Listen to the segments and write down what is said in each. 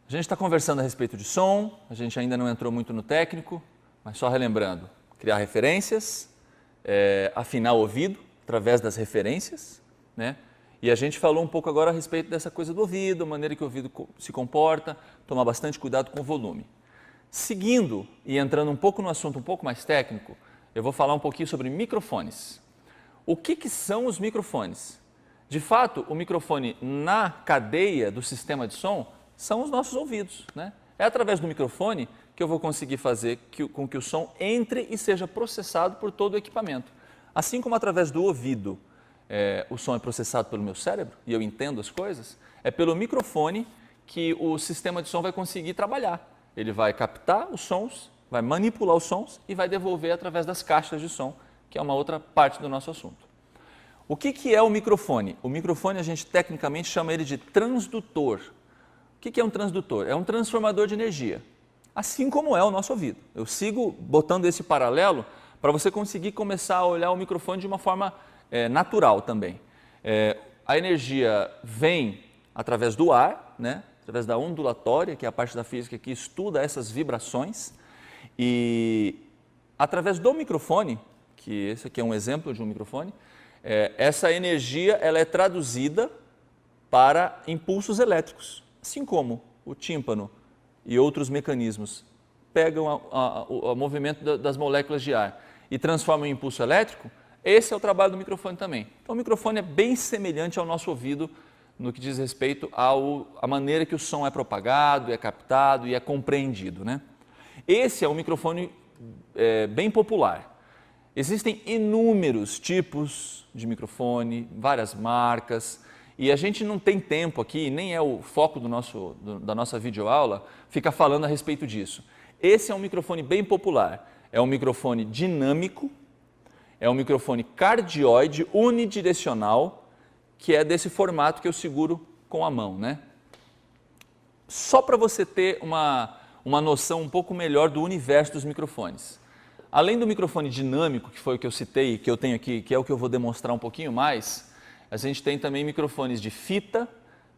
A gente está conversando a respeito de som, a gente ainda não entrou muito no técnico, mas só relembrando, criar referências, afinar o ouvido através das referências, né? E a gente falou um pouco agora a respeito dessa coisa do ouvido, a maneira que o ouvido se comporta, tomar bastante cuidado com o volume. Seguindo e entrando um pouco no assunto um pouco mais técnico, eu vou falar um pouquinho sobre microfones. O que são os microfones? De fato, o microfone na cadeia do sistema de som são os nossos ouvidos, né? É através do microfone que eu vou conseguir fazer com que o som entre e seja processado por todo o equipamento. Assim como através do ouvido o som é processado pelo meu cérebro e eu entendo as coisas, é pelo microfone que o sistema de som vai conseguir trabalhar. Ele vai captar os sons, vai manipular os sons e vai devolver através das caixas de som, que é uma outra parte do nosso assunto. O que é o microfone? O microfone a gente tecnicamente chama ele de transdutor. O que é um transdutor? É um transformador de energia, assim como é o nosso ouvido. Eu sigo botando esse paralelo para você conseguir começar a olhar o microfone de uma forma natural também. A energia vem através do ar, né? Através da ondulatória, que é a parte da física que estuda essas vibrações, e através do microfone, que esse aqui é um exemplo de um microfone, essa energia ela é traduzida para impulsos elétricos, assim como o tímpano e outros mecanismos pegam o movimento das moléculas de ar e transformam em impulso elétrico. Esse é o trabalho do microfone também. Então o microfone é bem semelhante ao nosso ouvido no que diz respeito à maneira que o som é propagado, é captado e é compreendido, né? Esse é um microfone bem popular. Existem inúmeros tipos de microfone, várias marcas, e a gente não tem tempo aqui, nem é o foco da nossa videoaula, ficar falando a respeito disso. Esse é um microfone bem popular, é um microfone dinâmico, é um microfone cardioide unidirecional, que é desse formato que eu seguro com a mão, né? Só para você ter uma noção um pouco melhor do universo dos microfones. Além do microfone dinâmico, que foi o que eu citei, que eu tenho aqui, que é o que eu vou demonstrar um pouquinho mais, a gente tem também microfones de fita,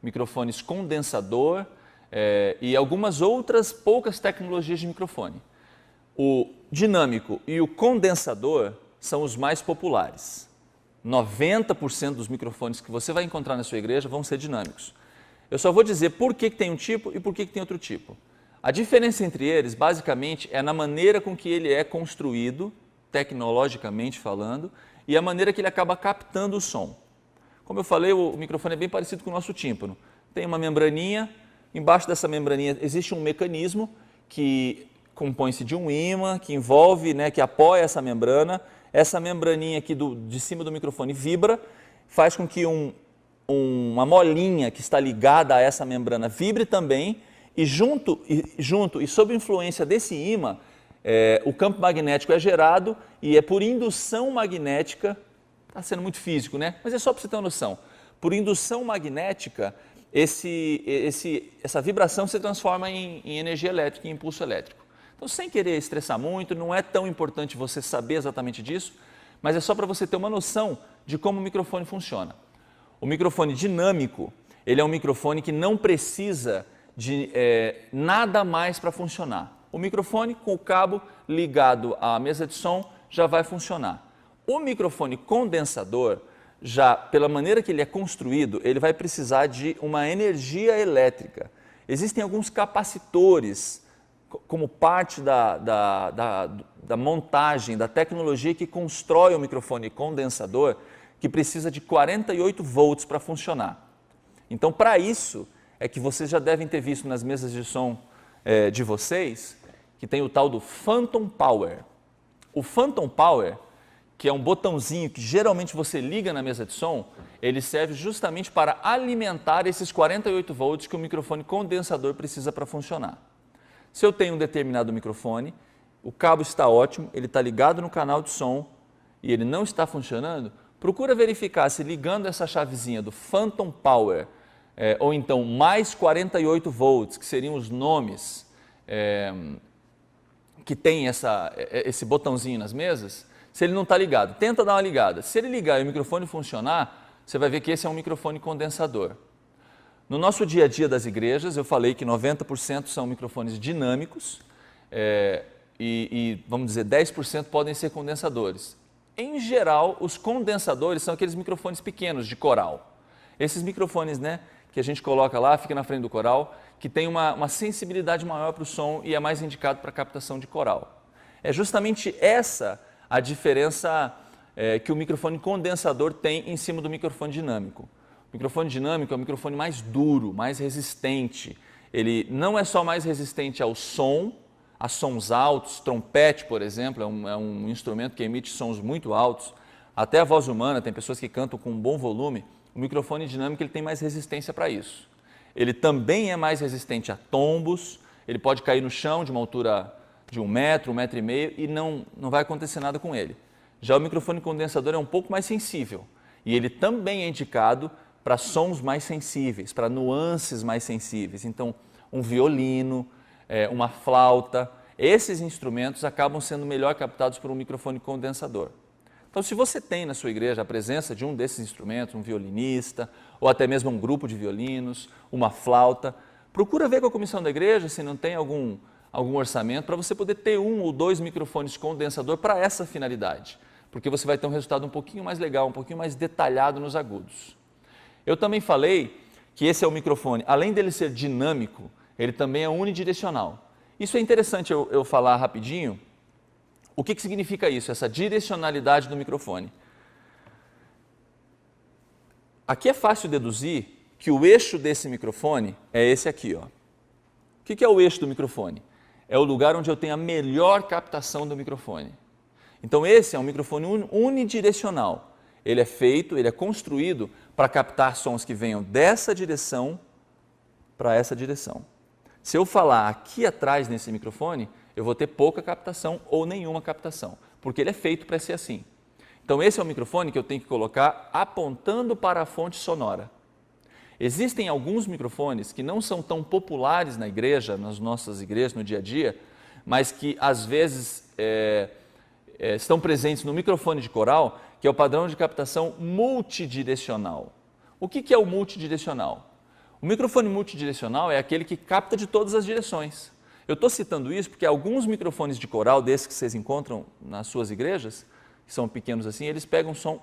microfones condensador e algumas outras poucas tecnologias de microfone. O dinâmico e o condensador são os mais populares. 90% dos microfones que você vai encontrar na sua igreja vão ser dinâmicos. Eu só vou dizer por que tem um tipo e por que tem outro tipo. A diferença entre eles, basicamente, é na maneira com que ele é construído, tecnologicamente falando, e a maneira que ele acaba captando o som. Como eu falei, o microfone é bem parecido com o nosso tímpano. Tem uma membraninha, embaixo dessa membraninha existe um mecanismo que compõe-se de um ímã, que envolve, né, que apoia essa membrana. Essa membraninha aqui de cima do microfone vibra, faz com que uma molinha que está ligada a essa membrana vibre também, e junto e sob influência desse ímã, o campo magnético é gerado e é por indução magnética, está sendo muito físico, né? Mas é só para você ter uma noção. Por indução magnética, essa vibração se transforma em energia elétrica, em impulso elétrico. Então, sem querer estressar muito, não é tão importante você saber exatamente disso, mas é só para você ter uma noção de como o microfone funciona. O microfone dinâmico, ele é um microfone que não precisa de nada mais para funcionar. O microfone com o cabo ligado à mesa de som já vai funcionar. O microfone condensador, já pela maneira que ele é construído, ele vai precisar de uma energia elétrica. Existem alguns capacitores como parte da montagem, da tecnologia que constrói o microfone condensador, que precisa de 48 volts para funcionar. Então, para isso, é que vocês já devem ter visto nas mesas de som de vocês, que tem o tal do Phantom Power. O Phantom Power, que é um botãozinho que geralmente você liga na mesa de som, ele serve justamente para alimentar esses 48 volts que o microfone condensador precisa para funcionar. Se eu tenho um determinado microfone, o cabo está ótimo, ele está ligado no canal de som e ele não está funcionando, procura verificar se ligando essa chavezinha do Phantom Power, ou então mais 48 volts, que seriam os nomes que tem esse botãozinho nas mesas, se ele não está ligado, tenta dar uma ligada. Se ele ligar e o microfone funcionar, você vai ver que esse é um microfone condensador. No nosso dia a dia das igrejas, eu falei que 90% são microfones dinâmicos e, vamos dizer, 10% podem ser condensadores. Em geral, os condensadores são aqueles microfones pequenos de coral. Esses microfones, né, que a gente coloca lá, fica na frente do coral, que tem uma sensibilidade maior para o som e é mais indicado para captação de coral. É justamente essa a diferença que o microfone condensador tem em cima do microfone dinâmico. O microfone dinâmico é um microfone mais duro, mais resistente. Ele não é só mais resistente ao som, a sons altos, trompete, por exemplo, é um instrumento que emite sons muito altos. Até a voz humana, tem pessoas que cantam com um bom volume. O microfone dinâmico ele tem mais resistência para isso. Ele também é mais resistente a tombos, ele pode cair no chão de uma altura de 1 metro, 1,5 metro e não vai acontecer nada com ele. Já o microfone condensador é um pouco mais sensível e ele também é indicado para sons mais sensíveis, para nuances mais sensíveis. Então, um violino, uma flauta, esses instrumentos acabam sendo melhor captados por um microfone condensador. Então, se você tem na sua igreja a presença de um desses instrumentos, um violinista, ou até mesmo um grupo de violinos, uma flauta, procura ver com a comissão da igreja se não tem algum orçamento para você poder ter 1 ou 2 microfones condensador para essa finalidade, porque você vai ter um resultado um pouquinho mais legal, um pouquinho mais detalhado nos agudos. Eu também falei que esse é o microfone, além dele ser dinâmico, ele também é unidirecional. Isso é interessante eu falar rapidinho. O que significa isso, essa direcionalidade do microfone? Aqui é fácil deduzir que o eixo desse microfone é esse aqui, ó. O que é o eixo do microfone? É o lugar onde eu tenho a melhor captação do microfone. Então esse é um microfone unidirecional. Ele é construído para captar sons que venham dessa direção para essa direção. Se eu falar aqui atrás nesse microfone, eu vou ter pouca captação ou nenhuma captação, porque ele é feito para ser assim. Então esse é o microfone que eu tenho que colocar apontando para a fonte sonora. Existem alguns microfones que não são tão populares na igreja, nas nossas igrejas, no dia a dia, mas que às vezes estão presentes no microfone de coral, que é o padrão de captação multidirecional. O que é o multidirecional? O microfone multidirecional é aquele que capta de todas as direções. Eu estou citando isso porque alguns microfones de coral, desses que vocês encontram nas suas igrejas, que são pequenos assim, eles pegam som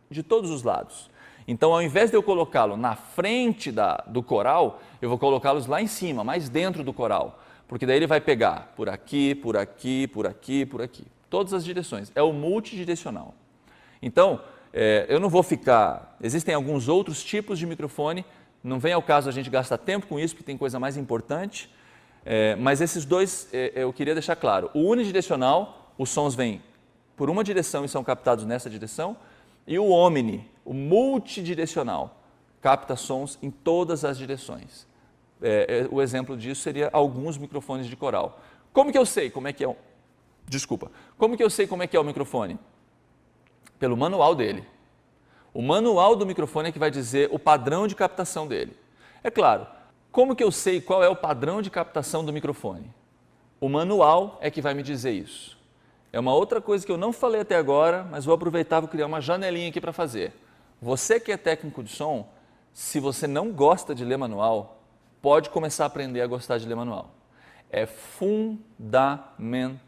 de todos os lados. Então, ao invés de eu colocá-lo na frente do coral, eu vou colocá-los lá em cima, mais dentro do coral, porque daí ele vai pegar por aqui, por aqui, por aqui, por aqui, todas as direções. É o multidirecional. Então, eu não vou ficar... Existem alguns outros tipos de microfone, não vem ao caso a gente gastar tempo com isso, porque tem coisa mais importante, mas esses dois eu queria deixar claro. O unidirecional, os sons vêm por uma direção e são captados nessa direção, e o omni, o multidirecional, capta sons em todas as direções. O exemplo disso seria alguns microfones de coral. Como que eu sei como é que é Como que eu sei como é que é o microfone? Pelo manual dele. O manual do microfone é que vai dizer o padrão de captação dele. É claro, como que eu sei qual é o padrão de captação do microfone? O manual é que vai me dizer isso. É uma outra coisa que eu não falei até agora, mas vou aproveitar e vou criar uma janelinha aqui para fazer. Você que é técnico de som, se você não gosta de ler manual, pode começar a aprender a gostar de ler manual. É fundamental.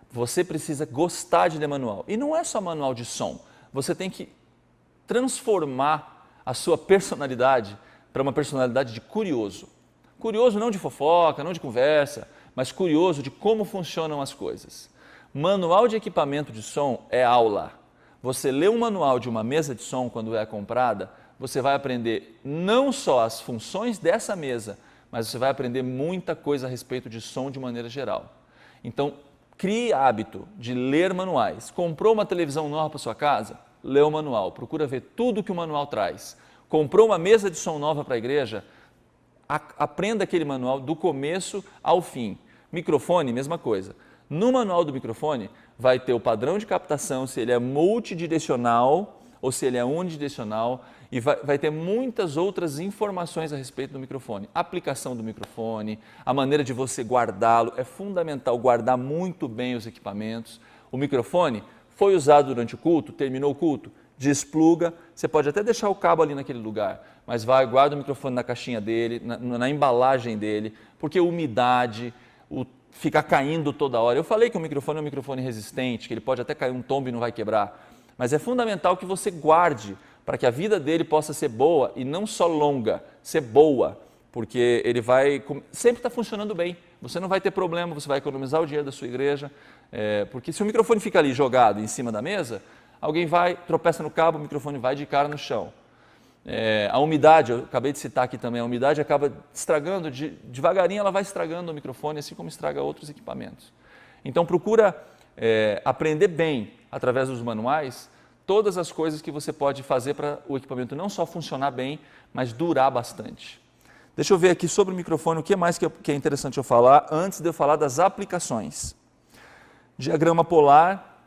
Você precisa gostar de ler manual. E não é só manual de som. Você tem que transformar a sua personalidade para uma personalidade de curioso. Curioso não de fofoca, não de conversa, mas curioso de como funcionam as coisas. Manual de equipamento de som é aula. Você lê um manual de uma mesa de som quando é comprada, você vai aprender não só as funções dessa mesa, mas você vai aprender muita coisa a respeito de som de maneira geral. Então, crie hábito de ler manuais. Comprou uma televisão nova para sua casa? Lê o manual, procura ver tudo que o manual traz. Comprou uma mesa de som nova para a igreja? Aprenda aquele manual do começo ao fim. Microfone, mesma coisa. No manual do microfone vai ter o padrão de captação, se ele é multidirecional ou se ele é unidirecional, e vai ter muitas outras informações a respeito do microfone. A aplicação do microfone, a maneira de você guardá-lo, é fundamental guardar muito bem os equipamentos. O microfone foi usado durante o culto, terminou o culto, despluga, você pode até deixar o cabo ali naquele lugar, mas vai, guarda o microfone na caixinha dele, na embalagem dele, porque umidade, ficar caindo toda hora. Eu falei que o microfone é um microfone resistente, que ele pode até cair um tombo e não vai quebrar, mas é fundamental que você guarde para que a vida dele possa ser boa e não só longa, ser boa, porque ele vai sempre estar funcionando bem. Você não vai ter problema, você vai economizar o dinheiro da sua igreja, porque se o microfone fica ali jogado em cima da mesa, alguém vai, tropeça no cabo, o microfone vai de cara no chão. A umidade, eu acabei de citar aqui também, a umidade acaba estragando, devagarinho ela vai estragando o microfone, assim como estraga outros equipamentos. Então procura aprender bem, através dos manuais, todas as coisas que você pode fazer para o equipamento não só funcionar bem, mas durar bastante. Deixa eu ver aqui sobre o microfone, o que mais que é interessante eu falar, antes de eu falar das aplicações. Diagrama polar,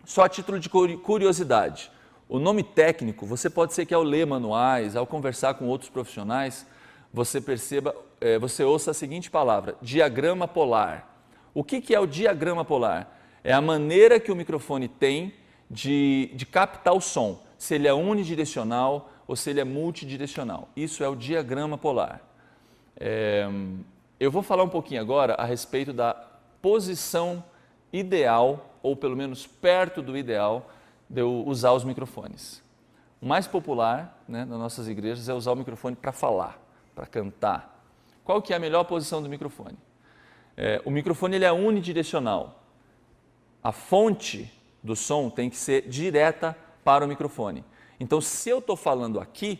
só a título de curiosidade. O nome técnico, você pode ser que ao ler manuais, ao conversar com outros profissionais, você perceba, você ouça a seguinte palavra, diagrama polar. O que é o diagrama polar? É a maneira que o microfone tem de captar o som, se ele é unidirecional ou se ele é multidirecional. Isso é o diagrama polar. Eu vou falar um pouquinho agora a respeito da posição ideal, ou pelo menos perto do ideal, de eu usar os microfones. O mais popular, né, nas nossas igrejas é usar o microfone para falar, para cantar. Qual que é a melhor posição do microfone? O microfone ele é unidirecional. A fonte do som tem que ser direta para o microfone. Então, se eu estou falando aqui,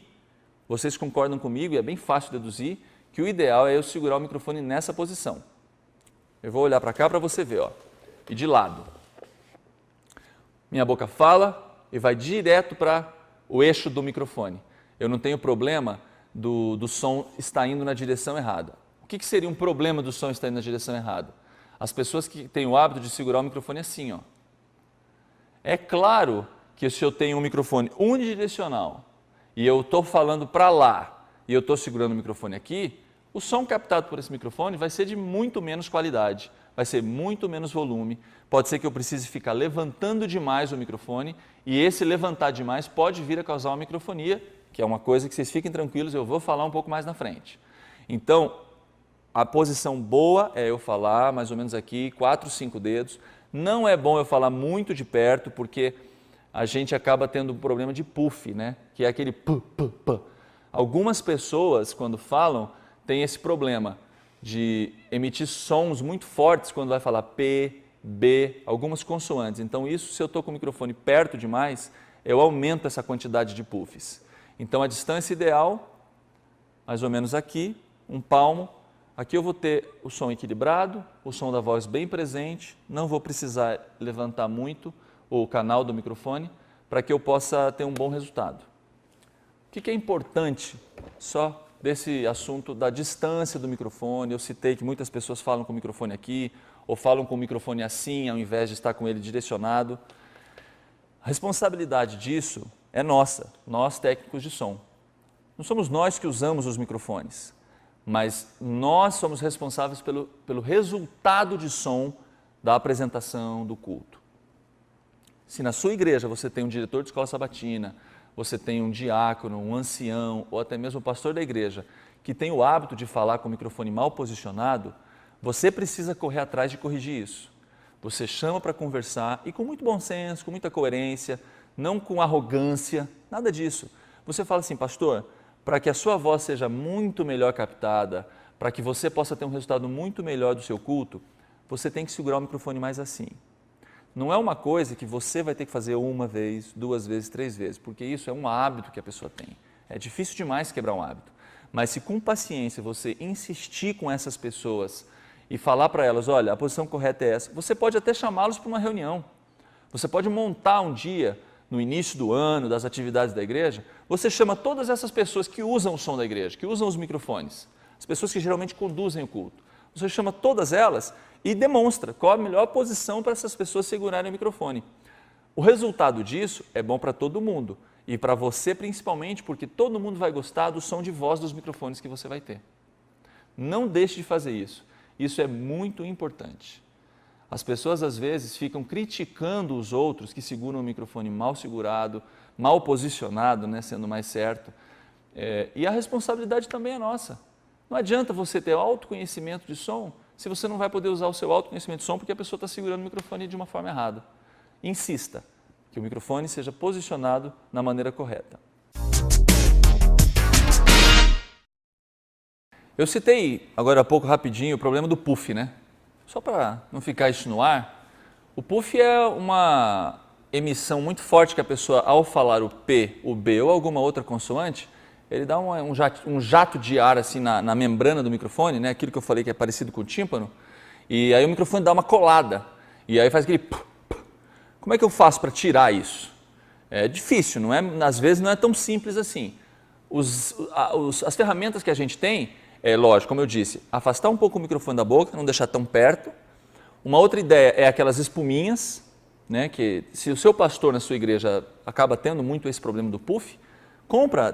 vocês concordam comigo, e é bem fácil deduzir, que o ideal é eu segurar o microfone nessa posição. Eu vou olhar para cá para você ver, ó, e de lado. Minha boca fala e vai direto para o eixo do microfone. Eu não tenho problema do som estar indo na direção errada. O que seria um problema do som estar indo na direção errada? As pessoas que têm o hábito de segurar o microfone assim, ó. É claro que se eu tenho um microfone unidirecional e eu estou falando para lá e eu estou segurando o microfone aqui, o som captado por esse microfone vai ser de muito menos qualidade, vai ser muito menos volume, pode ser que eu precise ficar levantando demais o microfone e esse levantar demais pode vir a causar uma microfonia, que é uma coisa que vocês fiquem tranquilos, eu vou falar um pouco mais na frente. Então, a posição boa é eu falar mais ou menos aqui, 4, 5 dedos. Não é bom eu falar muito de perto, porque a gente acaba tendo um problema de puff, né? Que é aquele p, p, p. Algumas pessoas, quando falam, têm esse problema de emitir sons muito fortes quando vai falar P, B, algumas consoantes. Então isso, se eu estou com o microfone perto demais, eu aumento essa quantidade de puffs. Então a distância ideal, mais ou menos aqui, um palmo. Aqui eu vou ter o som equilibrado, o som da voz bem presente, não vou precisar levantar muito o canal do microfone para que eu possa ter um bom resultado. O que é importante só desse assunto da distância do microfone? Eu citei que muitas pessoas falam com o microfone aqui ou falam com o microfone assim ao invés de estar com ele direcionado. A responsabilidade disso é nossa, nós técnicos de som. Não somos nós que usamos os microfones, mas nós somos responsáveis pelo resultado de som da apresentação do culto. Se na sua igreja você tem um diretor de escola sabatina, você tem um diácono, um ancião ou até mesmo o pastor da igreja que tem o hábito de falar com o microfone mal posicionado, você precisa correr atrás de corrigir isso. Você chama para conversar e com muito bom senso, com muita coerência, não com arrogância, nada disso. Você fala assim, pastor, para que a sua voz seja muito melhor captada, para que você possa ter um resultado muito melhor do seu culto, você tem que segurar o microfone mais assim. Não é uma coisa que você vai ter que fazer uma vez, 2 vezes, 3 vezes, porque isso é um hábito que a pessoa tem. É difícil demais quebrar um hábito. Mas se com paciência você insistir com essas pessoas e falar para elas, olha, a posição correta é essa, você pode até chamá-los para uma reunião. Você pode montar um dia, no início do ano, das atividades da igreja, você chama todas essas pessoas que usam o som da igreja, que usam os microfones, as pessoas que geralmente conduzem o culto. Você chama todas elas e demonstra qual a melhor posição para essas pessoas segurarem o microfone. O resultado disso é bom para todo mundo e para você principalmente, porque todo mundo vai gostar do som de voz dos microfones que você vai ter. Não deixe de fazer isso. Isso é muito importante. As pessoas às vezes ficam criticando os outros que seguram o microfone mal segurado, mal posicionado, né, sendo mais certo. E a responsabilidade também é nossa. Não adianta você ter autoconhecimento de som se você não vai poder usar o seu autoconhecimento de som porque a pessoa está segurando o microfone de uma forma errada. Insista que o microfone seja posicionado na maneira correta. Eu citei agora há pouco rapidinho o problema do puff, né? Só para não ficar isso no ar, o puff é uma emissão muito forte que a pessoa, ao falar o P, o B ou alguma outra consoante, ele dá um jato de ar assim na membrana do microfone, né? Aquilo que eu falei que é parecido com o tímpano, e aí o microfone dá uma colada, e aí faz aquele puff. Como é que eu faço para tirar isso? É difícil, não é? Às vezes não é tão simples assim. As ferramentas que a gente tem, lógico, como eu disse, afastar um pouco o microfone da boca, não deixar tão perto. Uma outra ideia é aquelas espuminhas, né, que se o seu pastor na sua igreja acaba tendo muito esse problema do puff,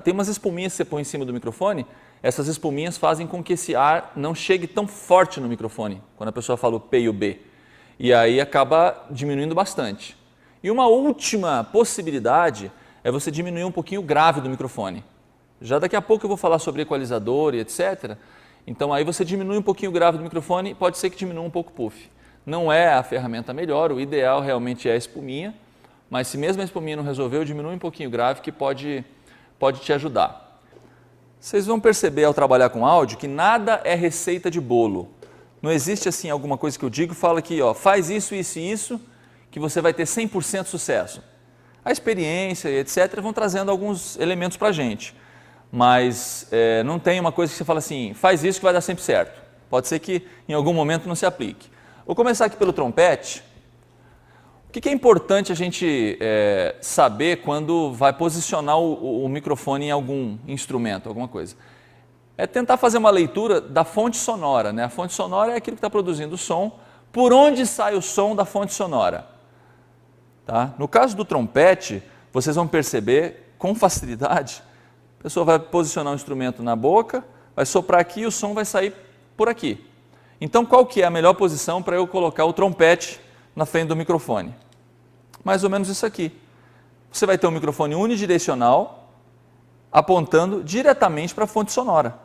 tem umas espuminhas que você põe em cima do microfone, essas espuminhas fazem com que esse ar não chegue tão forte no microfone, quando a pessoa fala o P e o B, e aí acaba diminuindo bastante. E uma última possibilidade é você diminuir um pouquinho o grave do microfone. Já daqui a pouco eu vou falar sobre equalizador e etc. Então aí você diminui um pouquinho o grave do microfone, pode ser que diminua um pouco o puff. Não é a ferramenta melhor, o ideal realmente é a espuminha, mas se mesmo a espuminha não resolveu, diminui um pouquinho o grave que pode te ajudar. Vocês vão perceber ao trabalhar com áudio que nada é receita de bolo. Não existe assim alguma coisa que eu digo e falo aqui, ó, faz isso, isso e isso, que você vai ter 100% sucesso. A experiência e etc. vão trazendo alguns elementos para a gente. Mas não tem uma coisa que você fala assim, faz isso que vai dar sempre certo. Pode ser que em algum momento não se aplique. Vou começar aqui pelo trompete. O que é importante a gente saber quando vai posicionar o microfone em algum instrumento, alguma coisa? É tentar fazer uma leitura da fonte sonora, né? A fonte sonora é aquilo que está produzindo o som, por onde sai o som da fonte sonora. Tá? No caso do trompete, vocês vão perceber com facilidade, a pessoa vai posicionar o instrumento na boca, vai soprar aqui e o som vai sair por aqui. Então, qual que é a melhor posição para eu colocar o trompete na frente do microfone? Mais ou menos isso aqui. Você vai ter um microfone unidirecional apontando diretamente para a fonte sonora.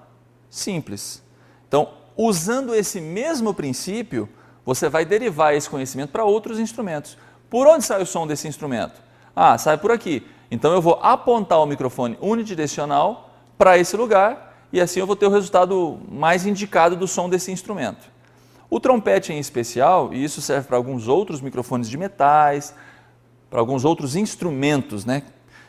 Simples. Então, usando esse mesmo princípio, você vai derivar esse conhecimento para outros instrumentos. Por onde sai o som desse instrumento? Ah, sai por aqui. Então eu vou apontar o microfone unidirecional para esse lugar e assim eu vou ter o resultado mais indicado do som desse instrumento. O trompete em especial, e isso serve para alguns outros microfones de metais, para alguns outros instrumentos, né,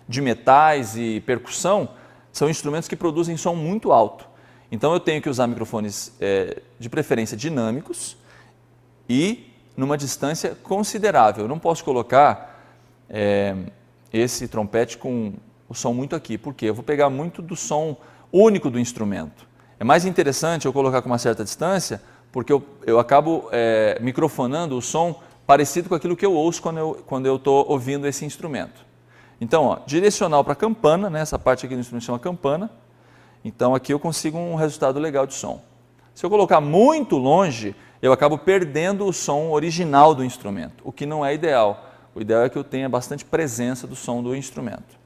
de metais e percussão, são instrumentos que produzem som muito alto. Então eu tenho que usar microfones de preferência dinâmicos e numa distância considerável. Eu não posso colocar esse trompete com o som muito aqui, porque eu vou pegar muito do som único do instrumento. É mais interessante eu colocar com uma certa distância, porque eu acabo microfonando o som parecido com aquilo que eu ouço quando eu estou ouvindo esse instrumento. Então, ó, direcional para a campana, né, essa parte aqui do instrumento chama campana, então aqui eu consigo um resultado legal de som. Se eu colocar muito longe, eu acabo perdendo o som original do instrumento, o que não é ideal. O ideal é que eu tenha bastante presença do som do instrumento.